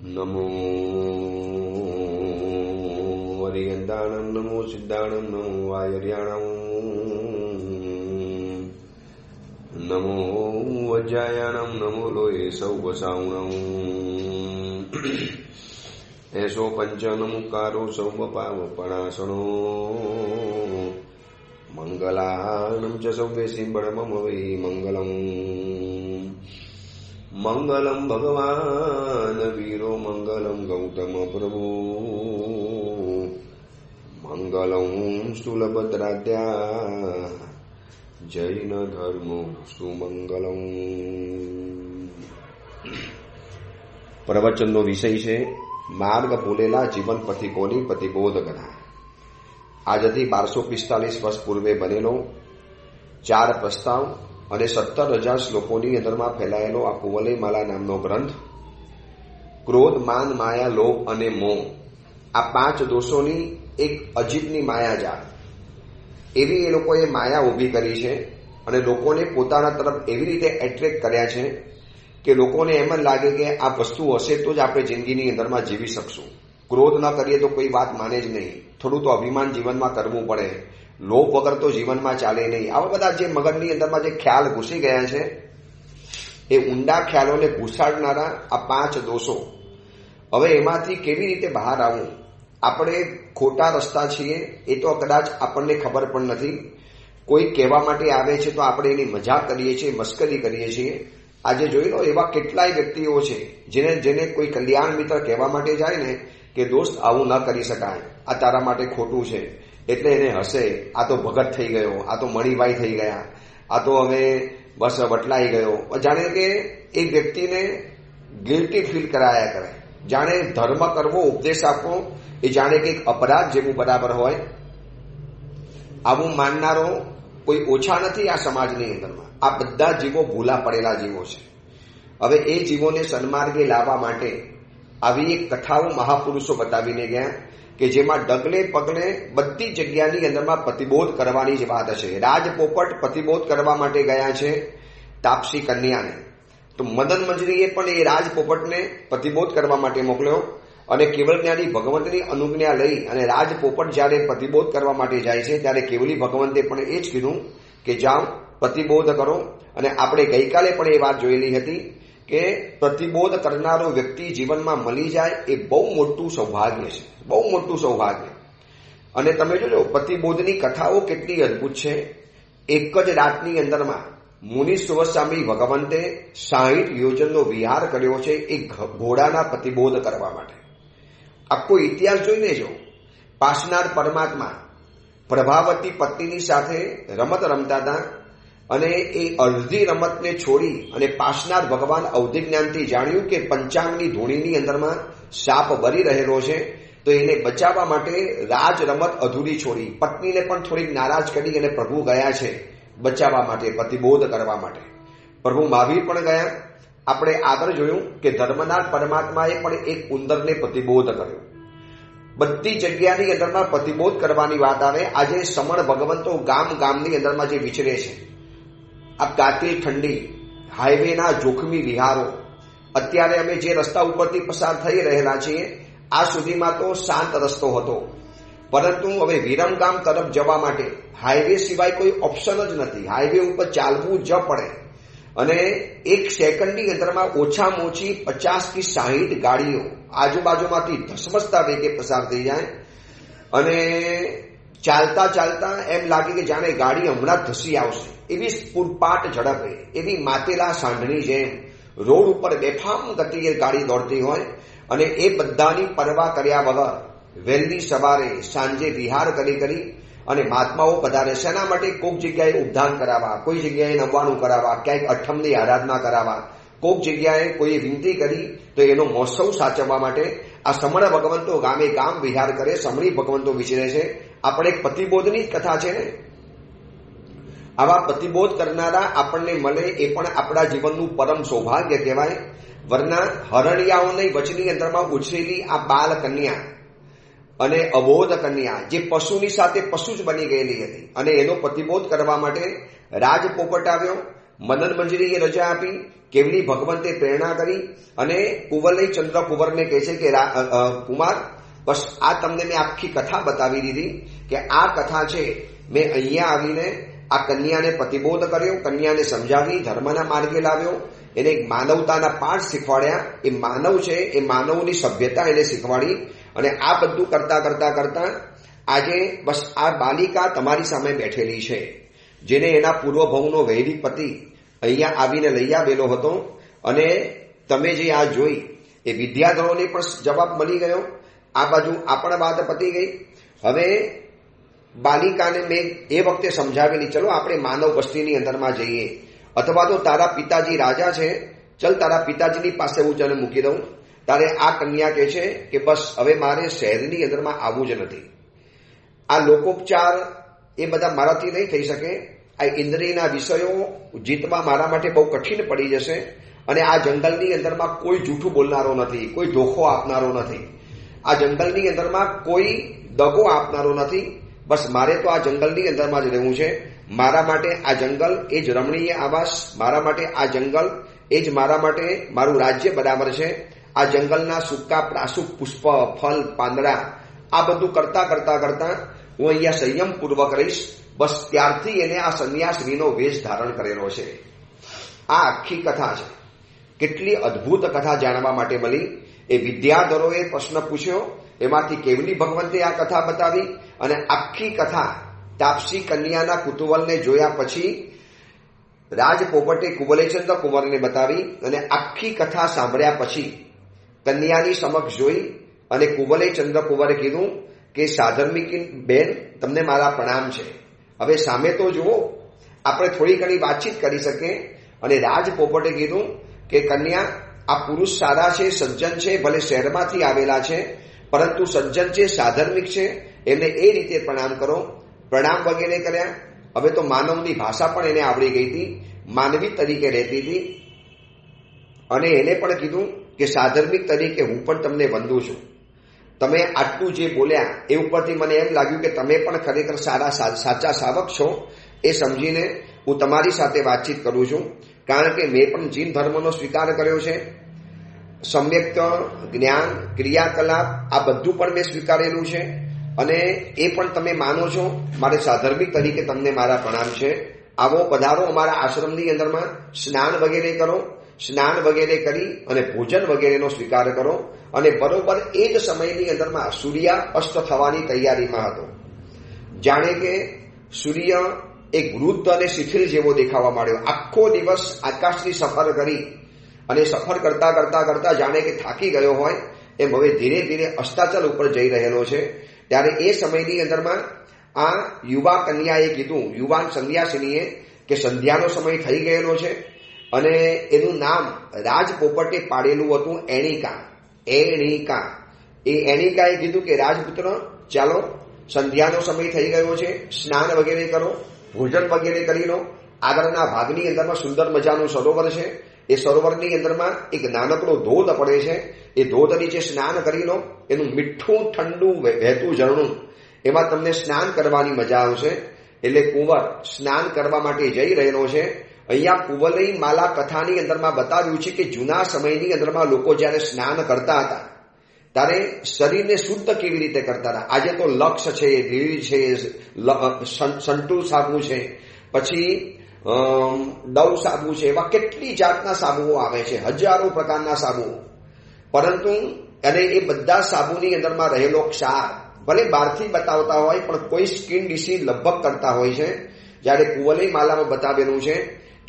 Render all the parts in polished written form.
નમો વરિયંતાણમ, નમો સિદ્ધાણમ, નમો વાયર્યાણમ, નમો વજ્જાયાણમ, નમો લોહે સૌવસાવણમ, એસો પંચનમુકારો સૌવપાવપણાસણો, મંગલાનમ ચ સૌવે સિંબળમમ વૈ મંગલમ. મંગલમ ભગવાન વીરો, મંગલમ ગૌતમ પ્રભુ, મંગલમ સ્થૂલભદ્રાદ્યા, જૈન ધર્મો સુમંગલમ. પ્રવચનનો વિષય છે માર્ગ ભૂલેલા જીવન પથિકોની પ્રતિબોધ કથા. આજથી 1245 વર્ષ પૂર્વે બનેલો 4 પ્રસ્તાવ અને 17,000 શ્લોકોની અંદરમાં ફેલાયેલો આ કુવલય માલા નામનો ગ્રંથ ક્રોધ, માન, માયા, લોભ અને મોહ, આ 5 દોષોની એક અજીબની માયાજાળ, એવી એ લોકોએ માયા ઊભી કરી છે અને લોકોને પોતાના તરફ એવી રીતે એટ્રેક્ટ કર્યા છે કે લોકોને એમ જ લાગે કે આ વસ્તુ હશે તો જ આપણે જિંદગીની અંદરમાં જીવી શકશું. ક્રોધ ન કરીએ તો કોઈ વાત માને જ નહીં, થોડું તો અભિમાન જીવનમાં કરવું પડે, લોભ વગર તો જીવનમાં ચાલે નહીં. આવા બધા જે મગજની અંદરમાં જે ખ્યાલ ઘૂસી ગયા છે એ ઊંડા ખ્યાલોને ઘૂસાડનારા આ 5 દોષો. હવે એમાંથી કેવી રીતે બહાર આવવું? આપણે ખોટા રસ્તા છીએ એ તો કદાચ આપણને ખબર પણ નથી. કોઈ કહેવા માટે આવે છે તો આપણે એની મજાક કરીએ છીએ, મસ્કરી કરીએ છીએ. આજે જોઈ લો, એવા કેટલાય વ્યક્તિઓ છે જેને કોઈ કલ્યાણ મિત્ર કહેવા માટે જાય ને કે દોસ્ત આવું ન કરી શકાય, આ તારા માટે ખોટું છે, એટલે એને હશે, આ તો ભગત થઈ ગયો, આ તો મણિભાઈ થઈ ગયા, આ તો હવે બસ વટલાઈ ગયો. જાણે કે એ વ્યક્તિને ગિલ્ટી ફીલ કરાયા કરે, જાણે ધર્મ કરવો, ઉપદેશ આપવો એ જાણે કે એક અપરાધ જેવું બરાબર હોય. આવું માનનારો કોઈ ઓછા નથી આ સમાજની અંદરમાં. આ બધા જીવો ભૂલા પડેલા જીવો છે. હવે એ જીવોને સન્માર્ગે લાવવા માટે આવી એક કથાઓ મહાપુરુષો બતાવીને ગયા કે જેમાં ડગલે પગલે બધી જગ્યાની અંદરમાં પ્રતિબોધ કરવાની જ વાત છે. રાજપોપટ પ્રતિબોધ કરવા માટે ગયા છે તાપસી કન્યાને, તો મદન મંજરીએ પણ એ રાજપોપટને પ્રતિબોધ કરવા માટે મોકલ્યો અને કેવલ જ્ઞાની ભગવંતની અનુજ્ઞા લઈ અને રાજપોપટ જ્યારે પ્રતિબોધ કરવા માટે જાય છે ત્યારે કેવલી ભગવંતે પણ એ જ કીધું કે જાઓ પ્રતિબોધ કરો. અને આપણે ગઈકાલે પણ એ વાત જોયેલી હતી કે પ્રતિબોધ કરનારો વ્યક્તિ જીવનમાં મળી જાય એ બહુ મોટું સૌભાગ્ય છે, બહુ મોટું સૌભાગ્ય. અને તમે જોજો પ્રતિબોધની કથાઓ કેટલી અદભુત છે. એક જ રાતની અંદરમાં મુનિ સુવસ્વામી ભગવંતે 60 યોજનનો વિહાર કર્યો છે એક ઘોડાના પ્રતિબોધ કરવા માટે. આખો ઇતિહાસ જોઈને જો, પાસનાર પરમાત્મા પ્રભાવતી પત્નીની સાથે રમત રમતા હતા અને એ અડધી રમતને છોડી અને પાસનાર ભગવાન અવધિ જ્ઞાનથી જાણ્યું કે પંચાંગની ધૂણીની અંદરમાં સાપ બરી રહેલો છે, તો એને બચાવવા માટે રાજ રમત અધૂરી છોડી, પત્નીને પણ થોડીક નારાજ કરી અને પ્રભુ ગયા છે બચાવવા માટે, પ્રતિબોધ કરવા માટે. પ્રભુ મહાવીર પણ ગયા. આપણે આગળ જોયું કે ધર્મનાથ પરમાત્માએ પણ એક ઉંદરને પ્રતિબોધ કર્યો. બધી જગ્યાની અંદરમાં પ્રતિબોધ કરવાની વાત આવે. આજે સમણ ભગવંતો ગામની અંદરમાં જે વિચરે છે, આ કાતિલ ઠંડી, હાઈવેના જોખમી વિહારો, અત્યારે અમે જે રસ્તા ઉપરથી પસાર થઈ રહેલા છીએ આ સુધીમાં તો શાંત રસ્તો હતો, પરંતુ હવે વિરમગામ તરફ જવા માટે હાઈવે સિવાય કોઈ ઓપ્શન જ નથી. હાઈવે ઉપર ચાલવું જ પડે અને 1 સેકન્ડની અંદરમાં ઓછામાં ઓછી 50 થી 60 ગાડીઓ આજુબાજુમાંથી ધસમસતા વેગે પસાર થઈ જાય અને ચાલતા ચાલતા એમ લાગે કે જાણે ગાડી હમણાં ધસી આવશે, એવી પૂરપાટ ઝડપે, એવી માતેલા સાંઢની જેમ રોડ ઉપર બેફામ ગતિએ ગાડી દોડતી હોય. અને એ બધાની પરવા કર્યા વગર વહેલી સવારે સાંજે વિહાર કરી અને મહાત્માઓ પધારે. શેના માટે? કોઈક જગ્યાએ ઉદ્ધાન કરાવવા, કોઈ જગ્યાએ નવવાનું કરાવવા, ક્યાંક અઠમની આરાધના કરાવવા, કોઈક જગ્યાએ કોઈએ વિનંતી કરી તો એનો મહોત્સવ સાચવવા માટે આ સમણ ભગવંતો ગામે ગામ વિહાર કરે, સમણી ભગવંતો વિચરે છે. આપણે એક પ્રતિબોધની જ કથા છે ને. આવા પ્રતિબોધ કરનારા આપણને મળે એ પણ આપણા જીવનનું પરમ સૌભાગ્ય કહેવાય. વરના હરણિયાઓની વચની અંદરમાં ઉછરેલી આ બાલ કન્યા અને અબોધ કન્યા જે પશુની સાથે પશુ જ બની ગયેલી હતી અને એનો પ્રતિબોધ કરવા માટે રાજપોપટ આવ્યો. મનન મંજરીએ રજા આપી, કેવલી ભગવંતે પ્રેરણા કરી અને કુંવરલય ચંદ્ર કુંવરને કહે છે કે કુમાર, બસ આ તમને મેં આખી કથા બતાવી દીધી કે આ કથા છે મેં અહીંયા આવીને આ કન્યાને પ્રતિબોધ કર્યો, કન્યાને સમજાવી, ધર્મના માર્ગે લાવ્યો, એને માનવતાના પાઠ શીખવાડ્યા. એ માનવ છે, એ માનવની સભ્યતા એને શીખવાડી. અને આ બધું કરતા કરતા કરતા આજે બસ આ બાલિકા તમારી સામે બેઠેલી છે, જેને એના પૂર્વભવનો વૈદિક પતિ અહીંયા આવીને લઈ આવેલો હતો. અને તમે જે આ જોઈ એ વિદ્યાધરોને પણ જવાબ મળી ગયો. આ બાજુ આપણા વાત પતી ગઈ. હવે બાલિકાને મેં એ વખતે સમજાવેલી, ચલો આપણે માનવ વસ્તીની અંદરમાં જઈએ, અથવા તો તારા પિતાજી રાજા છે, ચલ તારા પિતાજીની પાસે હું તને મૂકી દઉં. તારે આ કન્યા કહે છે કે બસ હવે મારે શહેરની અંદરમાં આવવું જ નથી. આ લોકોપચાર એ બધા મારાથી નહીં થઈ શકે. આ ઇન્દ્રિયના વિષયો જીતવા મારા માટે બહુ કઠિન પડી જશે. અને આ જંગલની અંદરમાં કોઈ જૂઠું બોલનારો નથી, કોઈ ધોખો આપનારો નથી, આ જંગલની અંદરમાં કોઈ દગો આપનારો નથી. બસ મારે તો આ જંગલની અંદરમાં જ રહેવું છે. મારા માટે આ જંગલ એ જ રમણીય આવાસ, મારા માટે આ જંગલ એ જ મારા માટે મારું રાજ્ય બરાબર છે. આ જંગલના સૂકા પ્રાસુક પુષ્પ, ફલ, પાંદડા આ બધું કરતા કરતા કરતા હું અહીંયા સંયમપૂર્વક રહીશ. બસ ત્યારથી એને આ સંન્યાસીનો વેશ ધારણ કરેલો છે. આ આખી કથા છે. કેટલી અદ્ભુત કથા જાણવા માટે મળી. એ વિદ્યાધરોએ પ્રશ્ન પૂછ્યો, એમાંથી કેવલી ભગવંતે આ કથા બતાવી. અને આખી કથા તાપસી કન્યાના કુતૂહલને જોયા પછી રાજપોપટે કુવલયચંદ્ર કુંવરને બતાવી. અને આખી કથા સાંભળ્યા પછી કન્યાની સમક્ષ જોઈ અને કુવલયચંદ્ર કુંવરે કીધું કે સાધર્મિકી બેન, તમને મારા પ્રણામ છે. હવે સામે તો જુઓ, આપણે થોડી ઘણી વાતચીત કરી શકીએ. અને રાજપોપટે કીધું કે કન્યા, આ પુરુષ સારા છે, સજ્જન છે, ભલે શહેરમાંથી આવેલા છે, પરંતુ સજ્જન છે, સાધર્મિક છે, એમને એ રીતે પ્રણામ કરો. પ્રણામ વગેરે કર્યા. હવે તો માનવની ભાષા પણ એને આવડી ગઈ હતી, માનવી તરીકે રહેતી હતી. અને એને પણ કીધું કે સાધર્મિક તરીકે હું પણ તમને વંદું છું. તમે આટલું જે બોલ્યા એ ઉપરથી મને એમ લાગ્યું કે તમે પણ ખરેખર સાચા શાવક છો. એ સમજીને હું તમારી સાથે વાતચીત કરું છું. કારણ કે મેં પણ જીન ધર્મનો સ્વીકાર કર્યો છે. સમ્યક જ્ઞાન, ક્રિયાકલાપ આ બધું પણ મેં સ્વીકારેલું છે. અને એ પણ તમે માનો છો. મારે સાધર્મિક તરીકે તમને મારા પ્રણામ છે. આવો પધારો અમારા આશ્રમની અંદરમાં, સ્નાન વગેરે કરો. સ્નાન વગેરે કરી અને ભોજન વગેરેનો સ્વીકાર કરો. અને બરોબર એ જ સમયની અંદરમાં સૂર્ય અસ્ત થવાની તૈયારીમાં હતો. જાણે કે સૂર્ય એક વૃદ્ધ અને શિથિલ જેવો દેખાવા માંડ્યો. આખો દિવસ આકાશની સફર કરી અને સફર કરતા કરતા કરતા જાણે કે થાકી ગયો હોય એમ હવે ધીરે ધીરે અસ્તાચલ ઉપર જઈ રહેલો છે. ત્યારે એ સમયની અંદરમાં આ યુવા કન્યાએ કીધું, યુવાન સંન્યાસિનીએ, કે સંધ્યાનો સમય થઈ ગયેલો છે. અને એનું નામ રાજપોપટે પાડેલું હતું એણિકા. એણિકા. એ એણિકાએ કીધું કે રાજપુત્ર, ચાલો સંધ્યાનો સમય થઈ ગયો છે, સ્નાન વગેરે કરો, ભોજન વગેરે કરી લો. આગળના ભાગની અંદરમાં સુંદર મજાનું સરોવર છે. એ સરોવરની અંદરમાં એક નાનકડો ધોધ પડે છે. એ ધોધ નીચે સ્નાન કરી લો. એનું મીઠું ઠંડુ વહેતું ઝરણું, એમાં તમને સ્નાન કરવાની મજા આવશે. એટલે કુંવર સ્નાન કરવા માટે જઈ રહેલો છે. અહીંયા કુવલય માલા કથાની અંદરમાં બતાવ્યું છે કે જૂના સમયની અંદરમાં લોકો જ્યારે સ્નાન કરતા હતા ત્યારે શરીરને શુદ્ધ કેવી રીતે કરતા હતા. આજે તો લક્ષ છે, ધીરી છે, સંટુર સાબુ છે, પછી ડવ સાબુ છે, એવા કેટલી જાતના સાબુઓ આવે છે, હજારો પ્રકારના સાબુઓ. પરંતુ અને એ બધા સાબુની અંદરમાં રહેલો ક્ષાર ભલે બહારથી બતાવતા હોય પણ કોઈ સ્કિન ડિસીઝ લગભગ કરતા હોય છે. જ્યારે કુવલય માલામાં બતાવેલું છે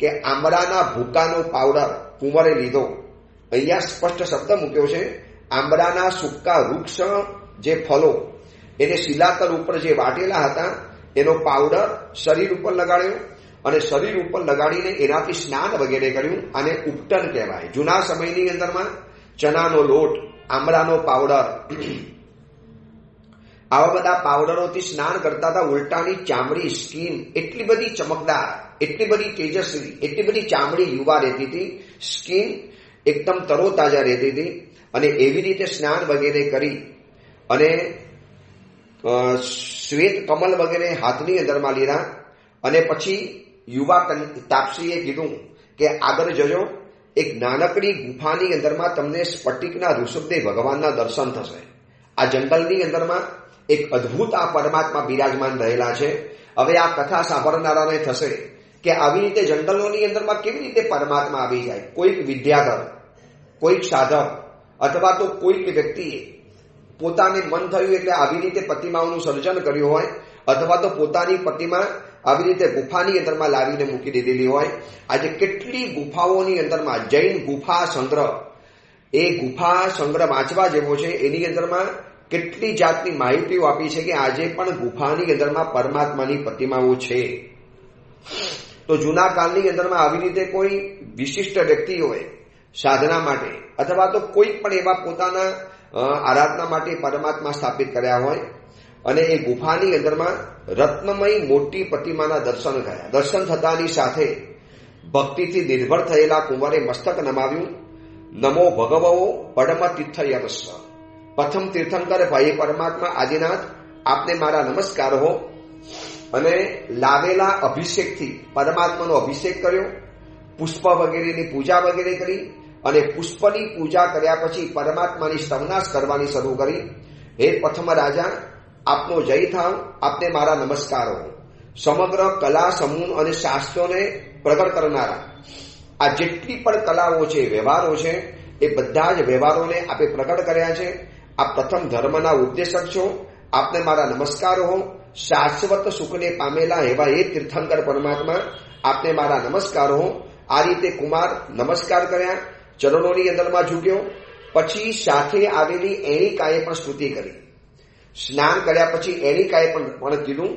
કે આંબળાના ભૂકાનો પાવડર કુંવરે લીધો. અહીંયા સ્પષ્ટ શબ્દ મૂક્યો છે, આંબળાના સૂકા વૃક્ષ જે ફલો એને શિલાતર ઉપર જે વાટેલા હતા એનો પાવડર શરીર ઉપર લગાડ્યો. અને શરીર ઉપર લગાડીને એનાથી સ્નાન વગેરે કર્યું. આને ઉપટન કહેવાય. જૂના સમયની અંદરમાં ચણાનો લોટ, આંબળાનો પાવડર, આવા બધા પાવડરોથી સ્નાન કરતા હતા. ઉલટાની ચામડી, સ્કિન એટલી બધી ચમકદાર, એટલી બધી તેજસ્વી, એટલી બધી ચામડી યુવા રહેતી હતી, સ્કિન એકદમ તરોતાજા રહેતી હતી. અને એવી રીતે સ્નાન વગેરે કરી અને શ્વેત કમલ વગેરે હાથની અંદરમાં લીધા. અને પછી યુવા તાપસીએ કીધું કે આગળ જજો, એક નાનકડી ગુફાની અંદરમાં તમને સ્ફટિકના ઋષભદેવ ભગવાનના દર્શન થશે. આ જંગલની અંદરમાં એક અદ્ભુત આ પરમાત્મા બિરાજમાન રહેલા છે. હવે આ કથા સાંભળનારાને થશે કે આવી રીતે જંગલોની અંદરમાં કેવી રીતે પરમાત્મા આવી જાય. કોઈક વિદ્યાધર, કોઈક સાધક અથવા તો કોઈક વ્યક્તિએ પોતાને મન થયું એટલે આવી રીતે પ્રતિમાઓનું સર્જન કર્યું હોય, અથવા તો પોતાની પ્રતિમા આવી રીતે ગુફાની અંદરમાં લાવીને મૂકી દીધેલી હોય. આજે કેટલી ગુફાઓની અંદરમાં જૈન ગુફા સંગ્રહ, એ ગુફા સંગ્રહ વાંચવા જેવો છે. એની અંદરમાં કેટલી જાતની માહિતીઓ આપી છે કે આજે પણ ગુફાની અંદરમાં પરમાત્માની પ્રતિમાઓ છે. તો જૂના કાળની અંદરમાં આવી રીતે કોઈ વિશિષ્ટ વ્યક્તિઓએ સાધના માટે અથવા તો કોઈ પણ એવા પોતાના આરાધના માટે પરમાત્મા સ્થાપિત કર્યા હોય અને એ ગુફાની અંદરમાં રત્નમય મોટી પ્રતિમાના દર્શન થયા. દર્શન થતાની સાથે ભક્તિથી નિર્ભર થયેલા કુંવરે મસ્તક નમાવ્યું. નમો ભગવો પડમ તીર્થયરસ. પ્રથમ તીર્થંકર ભાઈ પરમાત્મા આદિનાથ, આપને મારા નમસ્કાર હો. અને લાવેલા અભિષેકથી પરમાત્માનો અભિષેક કર્યો, પુષ્પ વગેરેની પૂજા વગેરે કરી અને પુષ્પની પૂજા કર્યા પછી પરમાત્માની સ્તવનાશ કરવાની શરૂ કરી. હે પ્રથમ રાજા, આપનો જય થાવ, આપને મારા નમસ્કારો. સમગ્ર કલા સમૂહ અને શાસ્ત્રોને પ્રગટ કરનારા આ જેટલી પણ કલાઓ છે, વ્યવહારો છે, એ બધા જ વ્યવહારોને આપે પ્રગટ કર્યા છે. આ પ્રથમ ધર્મના ઉપદેશક છો, આપને મારા નમસ્કારો હો. શાશ્વત સુખને પામેલા એવા એ તીર્થંકર પરમાત્મા, આપને મારા નમસ્કારો હો. આ રીતે કુમાર નમસ્કાર કર્યા, ચરણોની અંદરમાં ઝૂક્યો. પછી સાથે આવેલી એણિકાએ પણ સ્તુતિ કરી. સ્નાન કર્યા પછી એણિકાએ પણ કીધું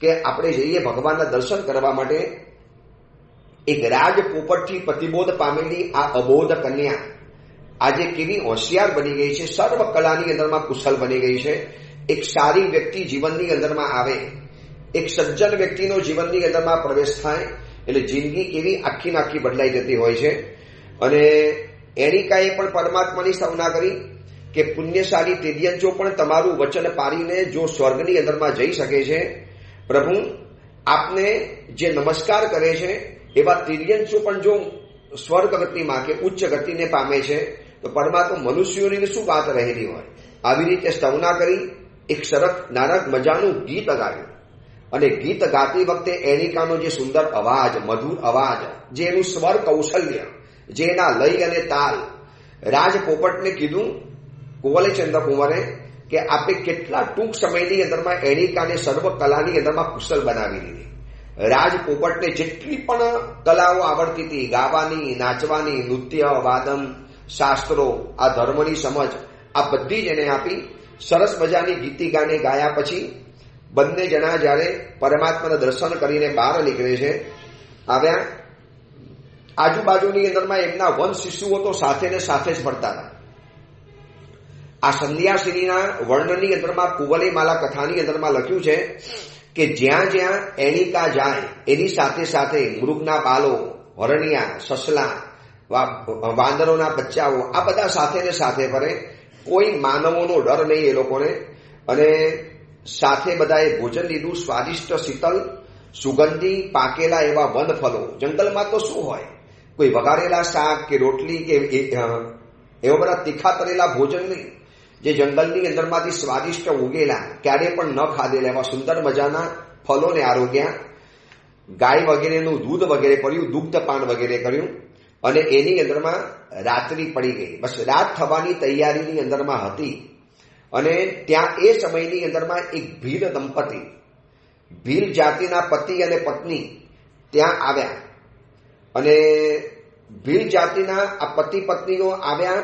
કે આપણે જઈએ ભગવાનના દર્શન કરવા માટે. એક રાજપોપટથી પ્રતિબોધ પામેલી આ અબોધ કન્યા આજે કેવી હોશિયાર બની ગઈ છે, સર્વ કલાની અંદરમાં કુશળ બની ગઈ છે. એક સારી વ્યક્તિ જીવનની અંદરમાં આવે, એક સજ્જન વ્યક્તિનો જીવનની અંદરમાં પ્રવેશ થાય એટલે જિંદગી કેવી આખી નાખી બદલાઈ જતી હોય છે. અને એણિકાએ પણ પરમાત્માની સ્તવના કરી કે પુણ્યશાળી તેદિયંજો પણ તમારું વચન પાડીને જો સ્વર્ગની અંદરમાં જઈ શકે છે, પ્રભુ આપને જે નમસ્કાર કરે છે એવા તિર્યંશો પણ જો સ્વર્ગ ગતિમાં કે ઉચ્ચ ગતિને પામે છે તો પરમાત્મા મનુષ્યોની શું વાત રહેલી હોય. આવી રીતે સ્તવના કરી. એક સરસ નાનક મજાનું ગીત ગાયું અને ગીત ગાતી વખતે એણિકાનો જે સુંદર અવાજ, મધુર અવાજ, જે એનું સ્વર કૌશલ્ય, જે એના લય અને તાલ, રાજપોપટને કીધું કુવલચંદ્ર કુંવરે કે આપણે કેટલા ટૂંક સમયની અંદરમાં એણિકાને સર્વ કલાની અંદરમાં કુશળ બનાવી દીધી. રાજપોપટને જેટલી પણ કલાઓ આવડતી હતી, ગાવાની, નાચવાની, નૃત્ય, વાદન, શાસ્ત્રો, આ ધર્મની સમજ, આ બધી જ એને આપી. સરસ મજાની ગીતિકાને ગાયા પછી બંને જણા જ્યારે પરમાત્માના દર્શન કરીને બહાર નીકળે છે, આવ્યા આજુબાજુની અંદરમાં એમના વંશ શિશુઓ તો સાથે ને સાથે જ ફરતા હતા. આ સંન્યાસીના વર્ણનની અંદરમાં કુવલે માલા કથાની અંદરમાં લખ્યું છે કે જ્યાં જ્યાં એણિકા જાય એની સાથે સાથે મૃગના બાલો, હરણિયા, સસલા, વાંદરોના બચ્ચાઓ આ બધા સાથે ને સાથે ફરે. કોઈ માનવોનો ડર નહીં એ લોકોને. અને સાથે બધાએ ભોજન લીધું. સ્વાદિષ્ટ, શીતલ, સુગંધી પાકેલા એવા વનફળો. જંગલમાં તો શું હોય, કોઈ વઘારેલા શાક કે રોટલી કે એવા બધા તીખા તરેલા ભોજન નહીં. જે જંગલની અંદરમાંથી સ્વાદિષ્ટ ઉગેલા, ક્યારે પણ ન ખાધેલા એવા સુંદર મજાના ફળોને આરોગ્યા. ગાય વગેરેનું દૂધ વગેરે પડ્યું, દુગ્ધપાન વગેરે કર્યું. અને એની અંદરમાં રાત્રિ પડી ગઈ. બસ રાત થવાની તૈયારીની અંદરમાં હતી. અને ત્યાં એ સમયની અંદરમાં એક ભીલ દંપતી, ભીલ જાતિના પતિ અને પત્ની ત્યાં આવ્યા. અને ભીલ જાતિના આ પતિ પત્નીઓ આવ્યા.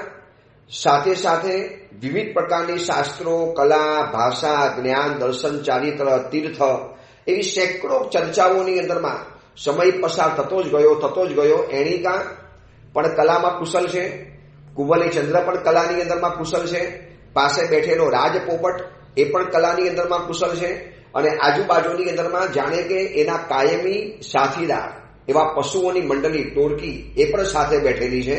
સાથે સાથે વિવિધ પ્રકારની શાસ્ત્રો, કલા, ભાષા, જ્ઞાન, દર્શન, ચારિત્ર, તીર્થ એવી સેંકડો ચર્ચાઓની અંદરમાં સમય પસાર થતો જ ગયો. એણિકા પણ કલામાં કુશળ છે, કુવલચંદ્ર પણ કલાની અંદરમાં કુશળ છે, પાસે બેઠેલો રાજપોપટ એ પણ કલાની અંદરમાં કુશળ છે. અને આજુબાજુની અંદરમાં જાણે કે એના કાયમી સાથીદાર એવા પશુઓની મંડળી, ટોળકી એ પણ સાથે બેઠેલી છે.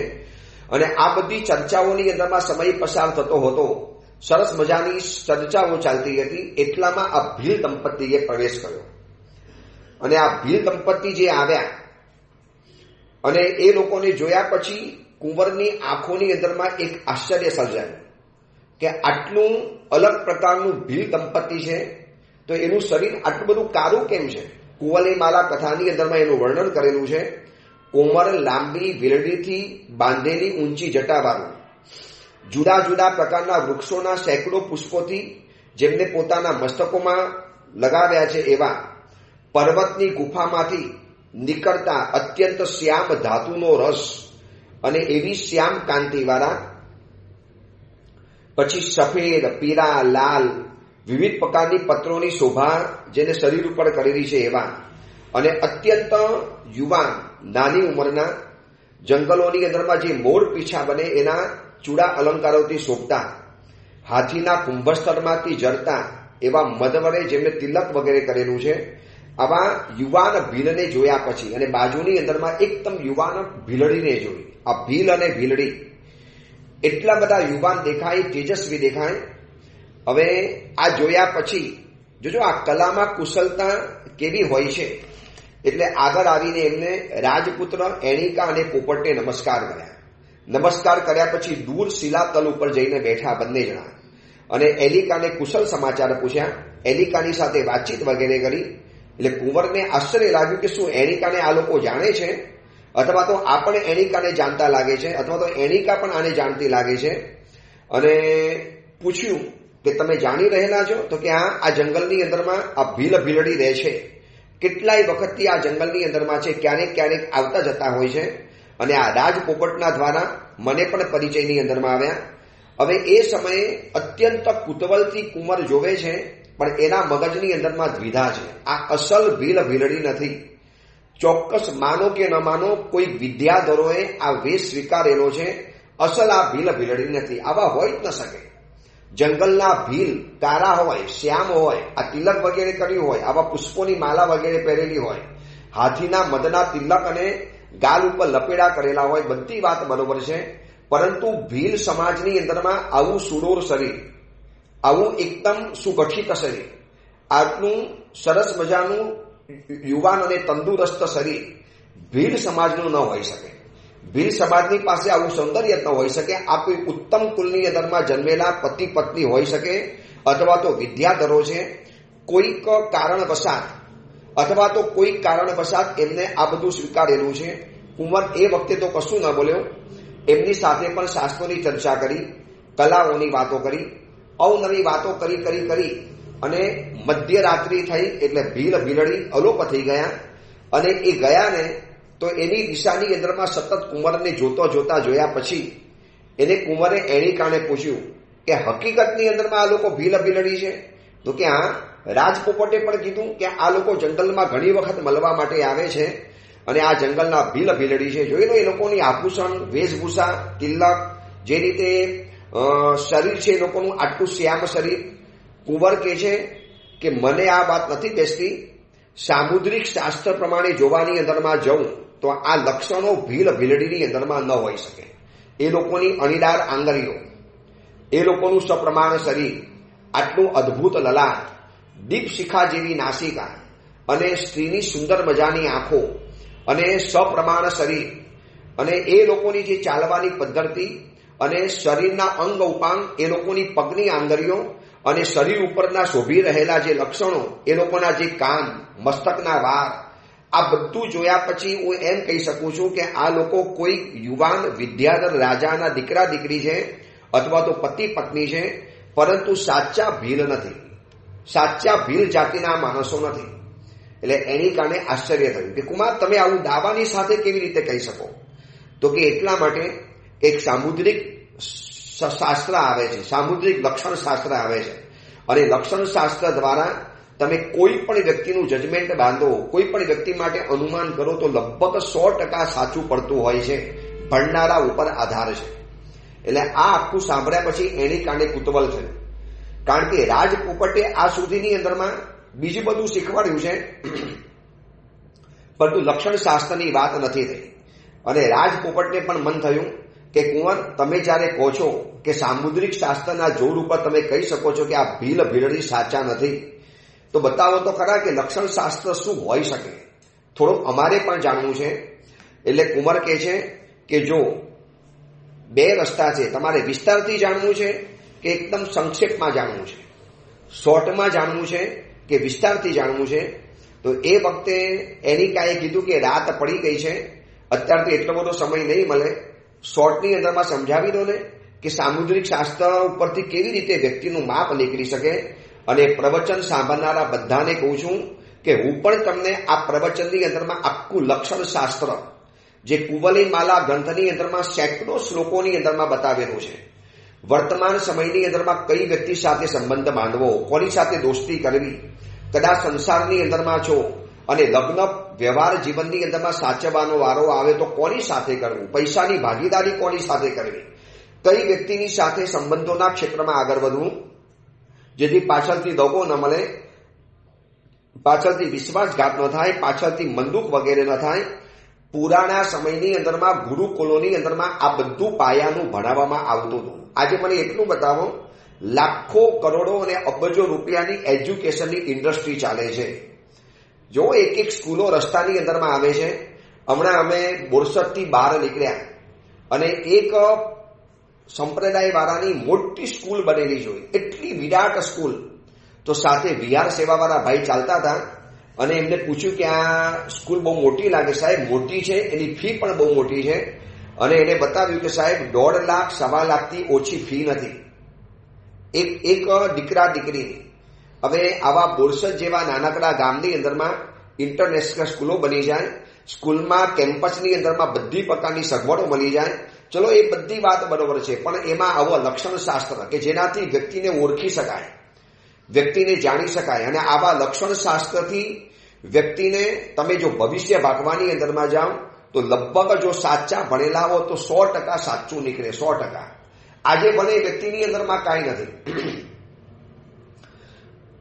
અને આ બધી ચર્ચાઓની અંદરમાં સમય પસાર થતો હતો. સરસ મજાની ચર્ચાઓ ચાલતી હતી. એટલામાં આ ભીલ દંપતીએ પ્રવેશ કર્યો. અને આ ભીલ દંપતી જે આવ્યા અને એ લોકોને જોયા પછી કુંવરની આંખોની અંદરમાં એક આશ્ચર્ય સર્જાયું કે આટલું અલગ પ્રકારનું ભીલ દંપતી છે તો એનું શરીર આટલું બધું કારું કેમ છે? કુંવલીમાલા કથાની અંદરમાં એનું વર્ણન કરેલું છે. કોમર, લાંબી વીરડીથી બાંધેલી ઊંચી જટાવાળું, જુદા જુદા પ્રકારના વૃક્ષોના સેંકડો પુષ્પોથી જેમને પોતાના મસ્તકોમાં લગાવ્યા છે એવા પર્વતની ગુફામાંથી નીકળતા અત્યંત શ્યામ ધાતુનો રસ અને એવી શ્યામ કાંતિવાળા, પછી સફેદ, પીળા, લાલ વિવિધ પ્રકારની પત્રોની શોભા જેને શરીર ઉપર કરેલી છે એવા, અને અત્યંત યુવાન નાની ઉંમરના જંગલોની અંદરમાં જે મોર પીછા બને એના ચૂડા અલંકારોથી શોભતા, હાથીના કુંભસ્થળમાંથી જરતા એવા મદવરે જેમને તિલક વગેરે કરેલું છે, આવા યુવાન ભીલને જોયા પછી અને બાજુની અંદરમાં એકદમ યુવાન ભીલડીને જોઈ. આ ભીલ અને ભીલડી એટલા બધા યુવાન દેખાય, તેજસ્વી દેખાય. હવે આ જોયા પછી જોજો આ કલામાં કુશળતા કેવી હોય છે. એટલે આગળ આવીને એમને રાજપુત્ર એણિકા અને પોપટને નમસ્કાર કર્યા. નમસ્કાર કર્યા પછી દૂર શિલાતલ ઉપર જઈને બેઠા બંને જણા અને એલિકાને કુશળ સમાચાર પૂછ્યા. એલિકાની સાથે વાતચીત વગેરે કરી. એટલે કુંવરને આશ્ચર્ય લાગ્યું કે શું એણિકાને આ લોકો જાણે છે, અથવા તો આ પણ એણિકાને જાણતા લાગે છે, અથવા તો એણિકા પણ આને જાણતી લાગે છે. અને પૂછ્યું કે તમે જાણી રહેલા છો? તો કે આ જંગલની અંદરમાં આ ભીલ ભીલડી રહે છે, કેટલાય વખતથી આ જંગલની અંદરમાં છે, ક્યારેક ક્યારેક આવતા જતા હોય છે, અને આ રાજપોપટના દ્વારા મને પણ પરિચયની અંદરમાં આવ્યા. હવે એ સમયે અત્યંત કુતૂહલથી કુંવર જોવે છે, પણ એના મગજની અંદરમાં દ્વિધા છે. આ અસલ ભીલ ભીલડી નથી. ચોક્કસ માનો કે ન માનો, કોઈ વિદ્યાધરોએ આ વેશ સ્વીકારેલો છે. અસલ આ ભીલ ભીલડી નથી. આવા હોય જ ન શકે. જંગલના ભીલ કારા હોય, શ્યામ હોય, આ તિલક વગેરે કર્યું હોય, આવા પુષ્પોની માલા વગેરે પહેરેલી હોય, હાથીના મદના તિલક અને ગાલ ઉપર લપેડા કરેલા હોય, બધી વાત બરોબર છે. પરંતુ ભીલ સમાજની અંદરમાં આવું સુડોર શરીર, આવું એકદમ સુગઠિત શરીર, આટલું સરસ મજાનું યુવાન અને તંદુરસ્ત શરીર ભીલ સમાજનું ન હોઈ શકે. ભીલ સમાજની પાસે આવું સૌંદર્ય ન હોઈ શકે. આ કોઈ ઉત્તમ કુલની અંદરમાં જન્મેલા પતિ પત્ની હોઈ શકે, અથવા તો વિદ્યાધરો છે. કોઈક કારણવશાત અથવા તો કોઈક કારણવશાત એમને આ બધું સ્વીકારેલું છે. કુંવર એ વખતે તો કશું ન બોલ્યો. એમની સાથે પણ શાસ્ત્રોની ચર્ચા કરી, કલાઓની વાતો કરી, અવનવી વાતો કરી કરી કરી અને મધ્યરાત્રિ થઈ એટલે ભીલ ભીલડી અલોપ થઈ ગયા. અને એ ગયા ને તો એની દિશાની અંદરમાં સતત કુંવરને જોતા જોયા પછી એને કુંવરે એણિકાને પૂછ્યું કે હકીકતની અંદરમાં આ લોકો ભીલ ભીલડી છે? તો કે હા. રાજપોપટે પણ કીધું કે આ લોકો જંગલમાં ઘણી વખત મળવા માટે આવે છે અને આ જંગલના ભીલ ભીલડી છે. જોઈ લો એ લોકોની આભૂષણ, વેશભૂષા, તિલક, જે રીતે શરીર છે એ લોકોનું આટલું શ્યામ શરીર. કુંવર કહે છે કે મને આ વાત નથી બેસતી. સામુદ્રિક શાસ્ત્ર પ્રમાણે જોવાની અંદરમાં જવું તો આ લક્ષણો ભીલ ભીલડીની અંદરમાં ન હોઈ શકે. એ લોકોની અણીદાર આંગળીઓ, એ લોકોનું સપ્રમાણ શરીર, આટલું અદ્ભુત લલાટ, દીપશિખા જેવી નાસિકા અને સ્ત્રીની સુંદર મજાની આંખો અને સપ્રમાણ શરીર અને એ લોકોની જે ચાલવાની પદ્ધતિ અને શરીરના અંગ ઉપાંગ, એ લોકોની પગની આંગળીઓ અને શરીર ઉપરના શોભી રહેલા જે લક્ષણો, એ લોકોના જે કાન, મસ્તકના વાળ, આ બધું જોયા પછી હું એમ કહી શકું છું કે આ લોકો કોઈ યુવાન વિદ્યાધર રાજાના દીકરા દીકરી છે અથવા તો પતિ પત્ની છે, પરંતુ સાચા ભીલ નથી, સાચા ભીલ જાતિના માણસો નથી. એટલે એણિકાને આશ્ચર્ય થયું કે કુમાર તમે આવું દાવાની સાથે કેવી રીતે કહી શકો? તો કે એટલા માટે એક સામુદ્રિક શાસ્ત્ર આવે છે, સામુદ્રિક લક્ષણ શાસ્ત્ર આવે છે, અને લક્ષણ શાસ્ત્ર દ્વારા તમે કોઈ પણ વ્યક્તિનું જજમેન્ટ બાંધો, કોઈ પણ વ્યક્તિ માટે અનુમાન કરો તો લગભગ 100% સાચું પડતું હોય છે. ભણનારા ઉપર આધાર છે. એટલે આ આખું સાંભળ્યા પછી એણિકાને કુતૂહલ થયું, કારણ કે રાજપોપટે આ સુધીની અંદરમાં બીજું બધું શીખવાડ્યું છે, પરંતુ લક્ષણ શાસ્ત્રની વાત નથી થઈ. અને રાજપોપટને પણ મન થયું કે કુંવર તમે જ્યારે કહો છો કે સામુદ્રિક શાસ્ત્રના જોર ઉપર તમે કહી શકો છો કે આ ભીલ ભીલડી સાચા નથી, તો બતાવો તો ખરા કે લક્ષણ શાસ્ત્ર શું હોઈ શકે. થોડું અમારે પણ જાણવું છે. એટલે કુંવર કહે છે કે જો બે રસ્તા છે, તમારે વિસ્તારથી જાણવું છે કે એકદમ સંક્ષેપમાં જાણવું છે, શોર્ટમાં જાણવું છે કે વિસ્તારથી જાણવું છે. તો એ વખતે એનિકાએ કીધું કે રાત પડી ગઈ છે, અત્યારે તો એટલો બધો સમય નહીં મળે, શોર્ટની અંદરમાં સમજાવી દો ને કે સામુદ્રિક શાસ્ત્ર ઉપરથી કેવી રીતે વ્યક્તિનું માપ નીકળી શકે. અને પ્રવચન સાંભળનારા બધાને કહું છું કે હું પણ તમને આ પ્રવચનની અંદરમાં આખું લક્ષણ શાસ્ત્ર જે કુવલય માલા ગ્રંથની અંદરમાં સેંકડો શ્લોકોની અંદરમાં બતાવેલું છે. વર્તમાન સમયની અંદરમાં કઈ વ્યક્તિ સાથે સંબંધ બાંધવો, કોની સાથે દોસ્તી કરવી, કદાચ સંસારની અંદરમાં છો અને લગ્ન વ્યવહાર જીવનની અંદરમાં સાચવવાનો વારો આવે તો કોની સાથે કરવું, પૈસાની ભાગીદારી કોની સાથે કરવી, કઈ વ્યક્તિની સાથે સંબંધોના ક્ષેત્રમાં આગળ વધવું જેથી પાછળથી દગો ન મળે, પાછળથી વિશ્વાસઘાત ન થાય, પાછળથી મંદુક વગેરે ન થાય. પુરાણા સમયની અંદરમાં ગુરુકુલોની અંદરમાં આ બધું પાયાનું ભણાવવામાં આવતું હતું. આજે મને એટલું બતાવો, લાખો કરોડો અને અબજો રૂપિયાની એજ્યુકેશનની ઇન્ડસ્ટ્રી ચાલે છે. જો એક એક સ્કૂલો રસ્તાની અંદરમાં આવે છે. હમણાં અમે બોરસદથી બહાર નીકળ્યા અને એક સંપ્રદાય વાળાની મોટી સ્કૂલ બનેલી જોઈ, એટલી વિરાટ સ્કૂલ. તો સાથે વિહાર સેવાવાળા ભાઈ ચાલતા હતા અને એમને પૂછ્યું કે આ સ્કૂલ બહુ મોટી લાગે. સાહેબ મોટી છે, એની ફી પણ બહુ મોટી છે. અને એને બતાવ્યું કે સાહેબ 1.5 લાખ 1.25 લાખથી ઓછી ફી નથી એક દીકરા દીકરીની. હવે આવા બોરસદ જેવા નાનકડા ગામની અંદરમાં ઇન્ટરનેશનલ સ્કૂલો બની જાય, સ્કૂલમાં કેમ્પસની અંદરમાં બધી પ્રકારની સગવડો મળી જાય. ચલો એ બધી વાત બરોબર છે, પણ એમાં આવો લક્ષણ શાસ્ત્ર કે જેનાથી વ્યક્તિને ઓળખી શકાય, વ્યક્તિને જાણી શકાય. અને આવા લક્ષણ શાસ્ત્રથી વ્યક્તિને તમે જો ભવિષ્ય ભાગવાની અંદરમાં જાઓ તો લગભગ જો સાચા ભણેલા હો તો 100% સાચું નીકળે, 100%. આજે ભલે વ્યક્તિની અંદરમાં કાંઈ નથી.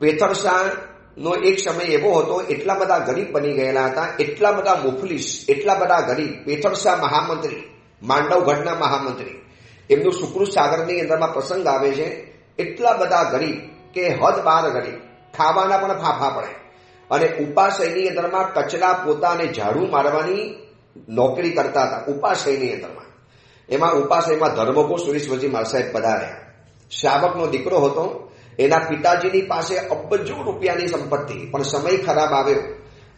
પેથરશાહનો એક સમય એવો હતો, એટલા બધા ગરીબ બની ગયેલા હતા, એટલા બધા મુફલીસ, એટલા બધા ગરીબ. પેથરશાહ મહામંત્રી, માંડવગઢના મહામંત્રી, એમનું સુકૃત સાગરની અંદરમાં પ્રસંગ આવે છે. એટલા બધા ગરીબ કે હદ બાર ગરીબ, ખાવાના પણ ફાફા પડે. અને ઉપાશયની અંદરમાં કચરા પોતા અને ઝાડુ મારવાની નોકરી કરતા હતા ઉપાશયની અંદરમાં. એમાં ઉપાશયમાં ધર્મગો સુરેશ્વરજી મહારાજ સાહેબ પધાર્યા. શ્રાવકનો દીકરો હતો, એના પિતાજીની પાસે અબજો રૂપિયાની સંપત્તિ, પણ સમય ખરાબ આવ્યો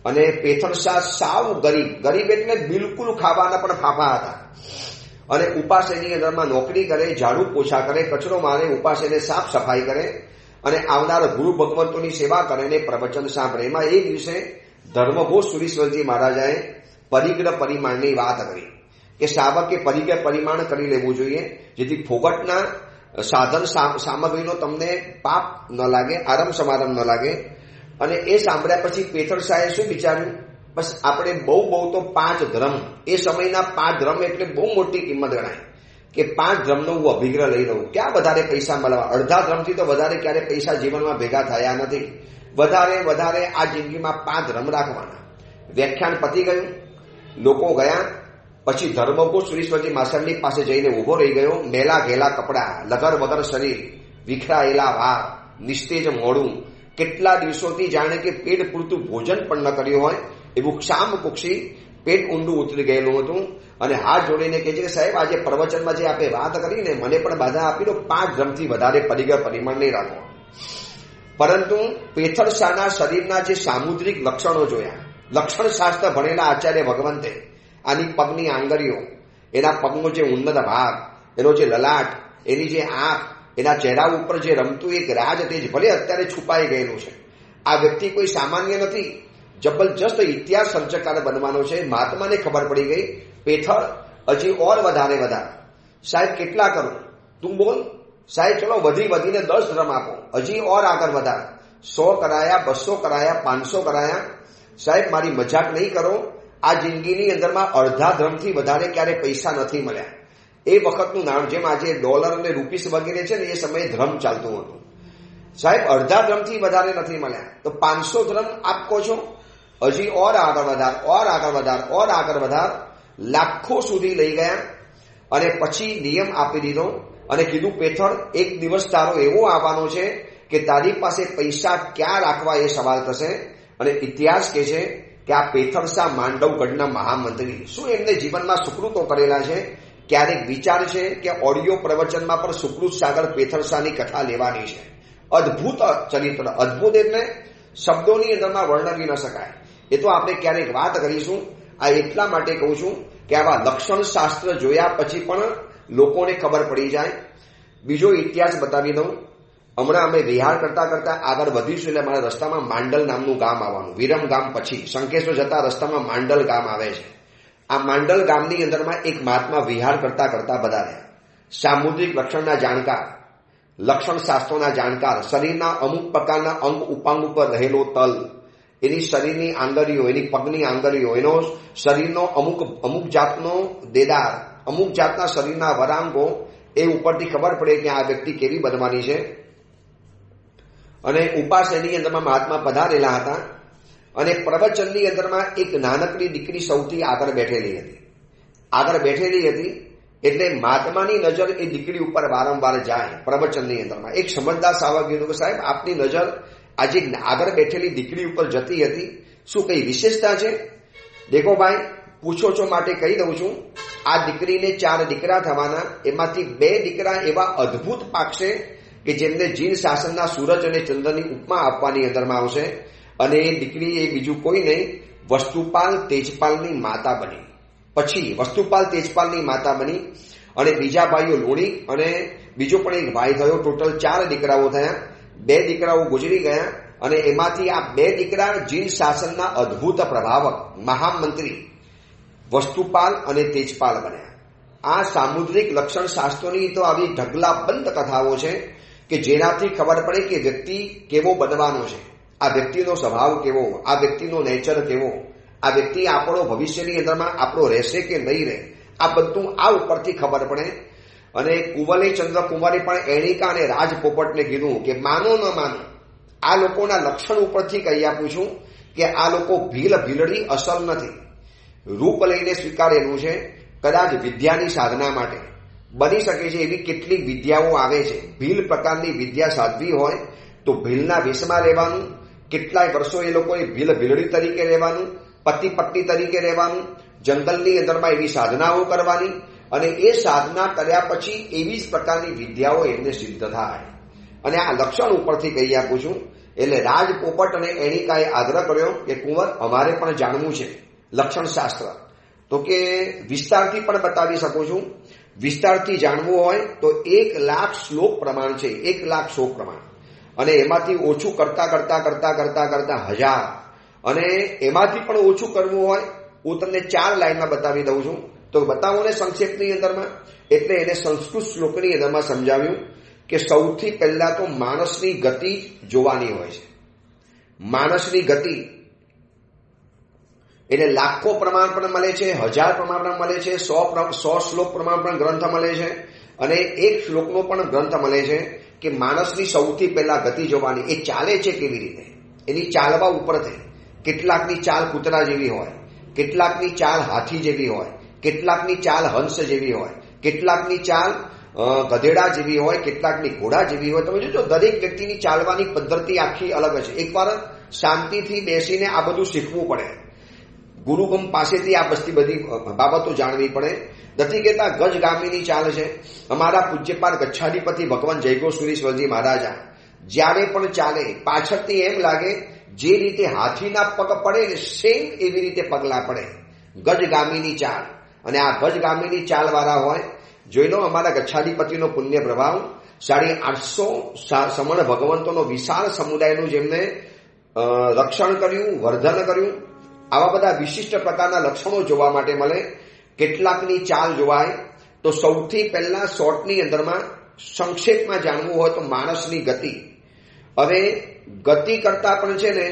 અને પેથરશાહ સાવ ગરીબ, ગરીબ એટલે બિલકુલ ખાવાના પણ ફાફા હતા. અને ઉપાશયની અંદરમાં નોકરી કરે, ઝાડુ પોછા કરે, કચરો મારે, ઉપાશયને સાફ સફાઈ કરે અને આવનાર ગુરુ ભગવંતોની સેવા કરે અને પ્રવચન સાંભળે. એમાં એ દિવસે ધર્મઘોષ સુરેશ્વરજી મહારાજાએ પરિગ્રહ પરિમાણની વાત કરી કે શ્રાવકે પરિગ્રહ પરિમાણ કરી લેવું જોઈએ જેથી ફોગટના સાધન સામગ્રીનો તમને પાપ ન લાગે, આરમ સમારંભ ન લાગે. અને એ સાંભળ્યા પછી પેથરશાહે શું વિચાર્યું, બસ આપણે બહુ તો 5 ધ્રમ, એ સમયના 5 ધ્રમ એટલે બહુ મોટી કિંમત ગણાય કે 5 ધ્રમનો હું અભિગ્રહ લઈ લઉં. ક્યાં વધારે પૈસા મળવા, અડધા ધ્રમથી તો વધારે ક્યારે પૈસા જીવનમાં ભેગા થયા નથી. વધારે આ જિંદગીમાં 5 ધ્રમ રાખવાના. વ્યાખ્યાન પતી ગયું, લોકો ગયા. પછી ધર્મગોષ સુરેશ્વરજી માસ્ટરની પાસે જઈને ઉભો રહી ગયો. મેલા ઘેલા કપડા, લગર વગર શરીર, વિખરાયેલા વાળ, નિસ્તેજ મોડું, કેટલા દિવસોથી જાણે કે પેટ પૂરતું ભોજન પણ ન કર્યું હોય એવું ક્ષામ કુક્ષી, પેટ ઊંડું ઉતરી ગયેલું હતું. અને હાથ જોડીને કહે છે કે સાહેબ આજે પ્રવચનમાં જે આપણે વાત કરીને મને પણ બાધા આપી દો, 5 ધ્રમથી વધારે પરિગ્રહ પરિમાણ નહીં રાખો. પરંતુ પેથરશાહના શરીરના જે સામુદ્રિક લક્ષણો જોયા, લક્ષણ શાસ્ત્ર ભણેલા આચાર્ય ભગવંતે આની પગની આંગળીઓ, એના પગનો જે ઉન્નત ભાગ, એનો જે લલાટ, એની જે આંખ, એના ચહેરા ઉપર જે રમતું એક રાજ તેજ ભલે અત્યારે છુપાઈ ગયેલું છે. આ વ્યક્તિ કોઈ સામાન્ય નથી, જબરજસ્ત ઇતિહાસ સર્જકાર બનવાનો છે. મહાત્માને ખબર પડી ગઈ, પેથર હજી ઓર વધારે. સાહેબ કેટલા કરું, તું બોલ. સાહેબ ચલો વધીને 10 ધ્રમ આપો, હજી ઓર આગળ વધાર. 100 કરાયા, 200 કરાયા, 500 કરાયા. સાહેબ મારી મજાક નહીં કરો, આ જિંદગીની અંદરમાં અડધા ધ્રમથી વધારે ક્યારે પૈસા નથી મળ્યા. એ વખતનું નામ, જેમ આજે ડોલર અને રૂપીસ વગેરે છે ને, એ સમયે ધ્રમ ચાલતું હતું. સાહેબ અડધા ધ્રમથી વધારે નથી મળ્યા. તો 500 ધ્રમ આપકો છો, હજી ઓર આગળ વધાર. લાખો સુધી લઈ ગયા. અને પછી નિયમ આપી દીધો અને કીધું પેથર એક દિવસ તારો એવો આવવાનો છે કે તારી પાસે પૈસા ક્યાં રાખવા એ સવાલ થશે. અને ઇતિહાસ કહે છે કે આ પેથરસા માંડવગઢના મહામંત્રી શું એમને જીવનમાં સુકૃતો કરેલા છે? ક્યારેક વિચાર છે કે ઓડિયો પ્રવચનમાં પણ સુકૃત સાગર પેથરસાની કથા લેવાની છે. અદ્ભુત ચરિત્ર, અદ્ભુત એટલે શબ્દોની અંદરમાં વર્ણવી ન શકાય. એ તો આપણે ક્યારેક વાત કરીશું. આ એટલા માટે કહું છું કે આવા લક્ષણ શાસ્ત્ર જોયા પછી પણ લોકોને ખબર પડી જાય. બીજો ઇતિહાસ બતાવી દઉં. હમણાં અમે વિહાર કરતા કરતા આગળ વધીશું એટલે મારા રસ્તામાં માંડલ નામનું ગામ આવવાનું. વિરમ ગામ પછી શંકેશ્વર જતા રસ્તામાં માંડલ ગામ આવે છે. આ માંડલ ગામની અંદરમાં એક મહાત્મા વિહાર કરતા કરતા બધા રહ્યા. સામુદ્રિક લક્ષણના જાણકાર, લક્ષણ શાસ્ત્રોના જાણકાર, શરીરના અમુક પ્રકારના અંગ ઉપાંગ ઉપર રહેલો તલ, એની શરીરની આંગળીઓ, એની પગની આંગળીઓ, એનો શરીરનો અમુક જાતનો દેદાર, અમુક જાતના શરીરના વરાંગો, એ ઉપરથી ખબર પડે કે આ વ્યક્તિ કેવી બનવાની છે. અને ઉપાસની અંદરમાં મહાત્મા પધારેલા હતા અને પ્રવચનની અંદરમાં એક નાનકડી દીકરી સૌથી આગળ બેઠેલી હતી. એટલે મહાત્માની નજર એ દીકરી ઉપર વારંવાર જાય પ્રવચનની અંદરમાં. એક સમજદાર સાવક કીધું કે સાહેબ આપની નજર આજે આગળ બેઠેલી દીકરી ઉપર જતી હતી, શું કઈ વિશેષતા છે? દેખો ભાઈ, પૂછો છો માટે કહી દઉં છું. આ દીકરીને 4 દીકરા થવાના, એમાંથી 2 દીકરા એવા અદ્ભુત પાકશે કે જેમને જીન શાસનના સૂરજ અને ચંદ્રની ઉપમા આપવાની અંદરમાં આવશે. અને એ દીકરી એ બીજું કોઈ નહીં, વસ્તુપાલ તેજપાલની માતા બની. પછી વસ્તુપાલ તેજપાલની માતા બની અને બીજા ભાઈઓ લોણી અને બીજો પણ એક ભાઈ થયો. ટોટલ 4 દીકરાઓ થયા. 2 દીકરાઓ ગુજરી ગયા અને એમાંથી આ 2 દીકરા જીન શાસનના અદ્ભુત પ્રભાવક મહામંત્રી વસ્તુપાલ અને તેજપાલ બન્યા. આ સામુદ્રિક લક્ષણ શાસ્ત્રોની તો આવી ઢગલાબંધ કથાઓ છે કે જેનાથી ખબર પડે કે વ્યક્તિ કેવો બનવાનો છે, આ વ્યક્તિનો સ્વભાવ કેવો, આ વ્યક્તિનો નેચર કેવો, આ વ્યક્તિ આપણો ભવિષ્યની અંદરમાં આપણો રહેશે કે નહીં રહે, આ બધું આ ઉપરથી ખબર પડે. અને કુંવલે ચંદ્રકુમારે પણ એણિકા અને રાજપોપટને કીધું કે માનો ન માનો, આ લોકોના લક્ષણ ઉપરથી કહી આપું છું કે આ લોકો ભીલડી અસલ નથી. રૂપ લઈને સ્વીકારેલું છે. કદાચ વિદ્યાની સાધના માટે બની શકે છે એવી કેટલીક વિદ્યાઓ આવે છે. ભીલ પ્રકારની વિદ્યા સાધવી હોય તો ભીલના વેશમાં રહેવાનું, કેટલાય વર્ષો એ લોકોએ ભીલડી તરીકે રહેવાનું, પતિ પત્ની તરીકે રહેવાનું, જંગલની અંદરમાં એવી સાધનાઓ કરવાની અને એ સાધના કર્યા પછી એવી જ પ્રકારની વિદ્યાઓ એમને સિદ્ધ થાય. અને આ લક્ષણ ઉપરથી કહી આપું છું. એટલે રાજપોપટ અને એણિકાએ આગ્રહ કર્યો કે કુંવર, અમારે પણ જાણવું છે લક્ષણ શાસ્ત્ર. તો કે વિસ્તારથી પણ બતાવી શકું છું. વિસ્તારથી જાણવું હોય તો 1,00,000 શ્લોક પ્રમાણ છે, 1,00,000 શ્લોક પ્રમાણ. અને એમાંથી ઓછું કરતા 1000. અને એમાંથી પણ ઓછું કરવું હોય હું તમને 4 લાઈનમાં બતાવી દઉં છું. તો બતાવો ને સંક્ષેપની અંદરમાં. એટલે એને સંસ્કૃત શ્લોકની અંદરમાં સમજાવ્યું કે સૌથી પહેલા તો માણસની ગતિ જોવાની હોય છે. માણસની ગતિ એટલે લાખો પ્રમાણ પણ મળે છે, 1000 પ્રમાણ પણ મળે છે, 100 શ્લોક પ્રમાણ પણ ગ્રંથ મળે છે અને 1 શ્લોકનો પણ ગ્રંથ મળે છે કે માણસની સૌથી પહેલા ગતિ જોવાની. એ ચાલે છે કેવી રીતે, એની ચાલવા ઉપરથી કેટલાકની ચાલ કૂતરા જેવી હોય, કેટલાકની ચાલ હાથી જેવી હોય, કેટલાકની ચાલ હંસ જેવી હોય, કેટલાકની ચાલ ગધેડા જેવી હોય, કેટલાકની ઘોડા જેવી હોય. તમે જોજો દરેક વ્યક્તિની ચાલવાની પદ્ધતિ આખી અલગ છે. એકવાર શાંતિથી બેસીને આ બધું શીખવું પડે. ગુરુગમ પાસેથી આ બધી બાબતો જાણવી પડે. નથી કહેતા ગજગામીની ચાલ છે. અમારા પૂજ્યપાદ ગચ્છાધિપતિ ભગવાન જયગોસુરીશ્વરજી મહારાજા જ્યારે પણ ચાલે પાછળથી એમ લાગે જે રીતે હાથીના પગ પડે ને સેમ એવી રીતે પગલા પડે. ગજગામીની ચાલ. અને આ ગજગામીની ચાલ વાળા હોય. જોઈ લો અમારા ગચ્છાધિપતિનો પુણ્ય પ્રભાવ. 850 સમણ ભગવંતોનો વિશાળ સમુદાયનું જેમને રક્ષણ કર્યું, વર્ધન કર્યું. આવા બધા વિશિષ્ટ પ્રકારના લક્ષણો જોવા માટે મળે. કેટલાકની ચાલ જોવાય તો સૌથી પહેલા શોર્ટની અંદરમાં સંક્ષેપમાં જાણવું હોય તો માણસની ગતિ. હવે ગતિ કરતા પણ છે ને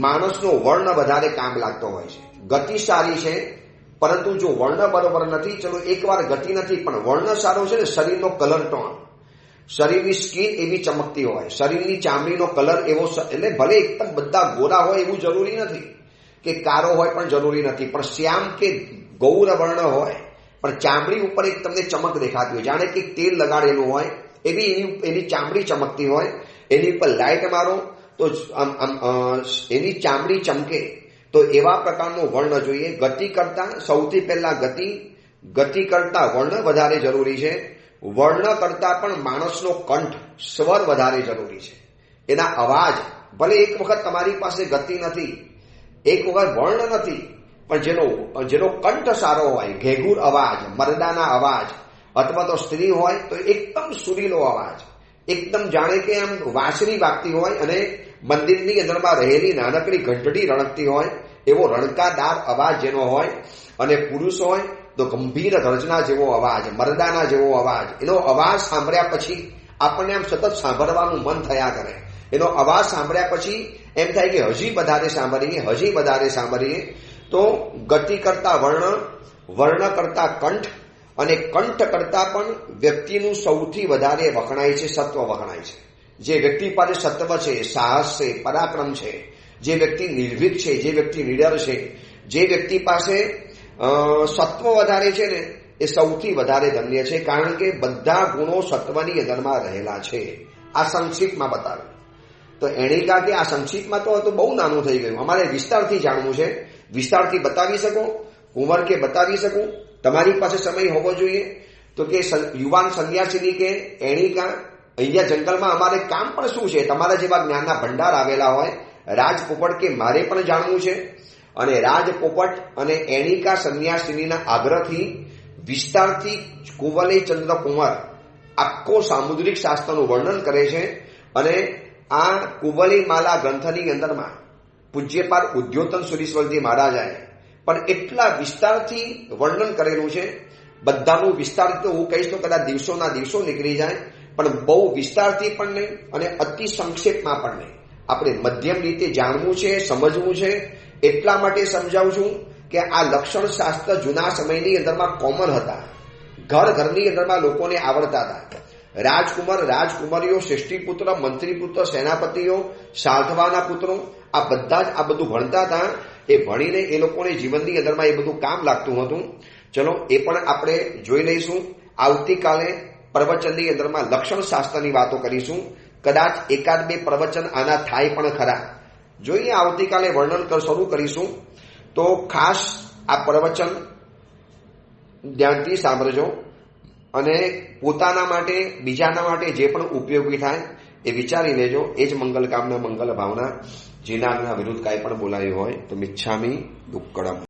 માણસનો વર્ણ વધારે કામ લાગતો હોય છે. ગતિ સારી છે પરંતુ જો વર્ણ બરોબર નથી, ચલો એકવાર ગતિ નથી પણ વર્ણ સારો છે ને, શરીરનો કલર ટોન, શરીરની સ્કિન એવી ચમકતી હોય, શરીરની ચામડીનો કલર એવો, એટલે ભલે એકદમ બધા ગોરા હોય એવું જરૂરી નથી કે કારો હોય પણ જરૂરી નથી, પણ શ્યામ કે ગૌર વર્ણ હોય પણ ચામડી ઉપર એક તમને ચમક દેખાતી હોય, જાણે કે તેલ લગાડેલું હોય એવી એની ચામડી ચમકતી હોય. એની ઉપર લાઇટ મારો તો એની ચામડી ચમકે. તો એવા પ્રકારનો વર્ણ જોઈએ. ગતિ કરતા સૌથી પહેલા ગતિ કરતા વર્ણ વધારે જરૂરી છે. વર્ણ કરતા પણ માણસનો કંઠ સ્વર વધારે જરૂરી છે. એના અવાજ, ભલે એક વખત તમારી પાસે ગતિ નથી, એક વખત વર્ણ નથી, પણ જેનો કંઠ સારો હોય, ઘેઘૂર અવાજ, મરદાના અવાજ, અથવા તો સ્ત્રી હોય તો એકદમ સુરીલો અવાજ, એકદમ જાણે કે આમ વાંસળી વાગતી હોય અને મંદિરની અંદરમાં રહેલી નાનકડી ઘંટડી રણકતી હોય એવો રણકાદાર અવાજ જેનો હોય, અને પુરુષ હોય તો ગંભીર ગર્જના જેવો અવાજ, મરદાના જેવો અવાજ. એનો અવાજ સાંભળ્યા પછી આપણને આમ સતત સાંભળવાનું મન થયા કરે. એનો અવાજ સાંભળ્યા પછી એમ થાય કે હજી વધારે સાંભળીએ. તો ગતિ કરતા વર્ણ કરતા કંઠ, અને કંઠ કરતા પણ વ્યક્તિનું સૌથી વધારે વખણાય છે, સત્વ વખણાય છે. જે વ્યક્તિ પાસે સત્વ છે, સાહસ છે, પરાક્રમ છે, જે વ્યક્તિ નિર્ભીક છે, જે વ્યક્તિ નિડર છે, જે વ્યક્તિ પાસે સત્વ વધારે છે ને એ સૌથી વધારે ધન્ય છે. કારણ કે બધા ગુણો સત્વની અંદરમાં રહેલા છે. આ સંક્ષિપ્તમાં બતાવ્યું. તો એણીકા કે આ સંક્ષિપ્તમાં તો બહુ નાનું થઈ ગયું, અમારે વિસ્તારથી જાણવું છે. વિસ્તારથી બતાવી શકો કુંવર કે બતાવી શકું? તમારી પાસે સમય હોવો જોઈએ. તો કે યુવાન સંન્યાસીની કે એણીકા, અહીંયા જંગલમાં અમારે કામ પણ શું છે? તમારા જેવા જ્ઞાનના ભંડાર આવેલા હોય. રાજપોપટ કે મારે પણ જાણવું છે. અને રાજપોપટ અને એણીકા સંન્યાસીનીના આગ્રહથી વિસ્તારથી કુંવલે ચંદ્ર કુંવર આખો સામુદ્રિક શાસ્ત્રનું વર્ણન કરે છે. અને આ કુંવલી માલા ગ્રંથની અંદરમાં પૂજ્યપાદ ઉદ્યોતન સુરીશ્વરજી મહારાજાએ પણ એટલા વિસ્તારથી વર્ણન કરેલું છે. બધાનું વિસ્તારથી તો હું કહીશ તો કદાચ દિવસોના દિવસો નીકળી જાય, પણ બહુ વિસ્તારથી પણ નહીં અને અતિ સંક્ષેપમાં પણ નહીં. આપણે મધ્યમ રીતે જાણવું છે, સમજવું છે. એટલા માટે સમજાવું છું કે આ લક્ષણ શાસ્ત્ર જૂના સમયની અંદરમાં કોમન હતા. ઘરની અંદરમાં લોકોને આવડતા હતા. રાજકુમારીઓ, શ્રેષ્ઠીપુત્ર, મંત્રીપુત્ર, સેનાપતિઓ, સાધવાના પુત્રો, આ બધા જ આ બધું ભણતા હતા. એ ભણીને એ લોકોને જીવનની અંદરમાં એ બધું કામ લાગતું હતું. ચલો એ પણ આપણે જોઈ લઈશું. આવતીકાલે પ્રવચનની અંદરમાં લક્ષણ શાસ્ત્રની વાતો કરીશું. કદાચ એકાદ બે પ્રવચન આના થાય પણ ખરા. જોઈએ આવતીકાલે વર્ણન શરૂ કરીશું. તો ખાસ આ પ્રવચન ધ્યાનથી સાંભળજો અને પોતાના માટે, બીજાના માટે જે પણ ઉપયોગી થાય એ વિચારી લેજો. એ જ મંગલ કામના, મંગલ ભાવના. જીનાના વિરુદ્ધ કાંઈ પણ બોલાયું હોય તો મિચ્છામી દુક્કડમ.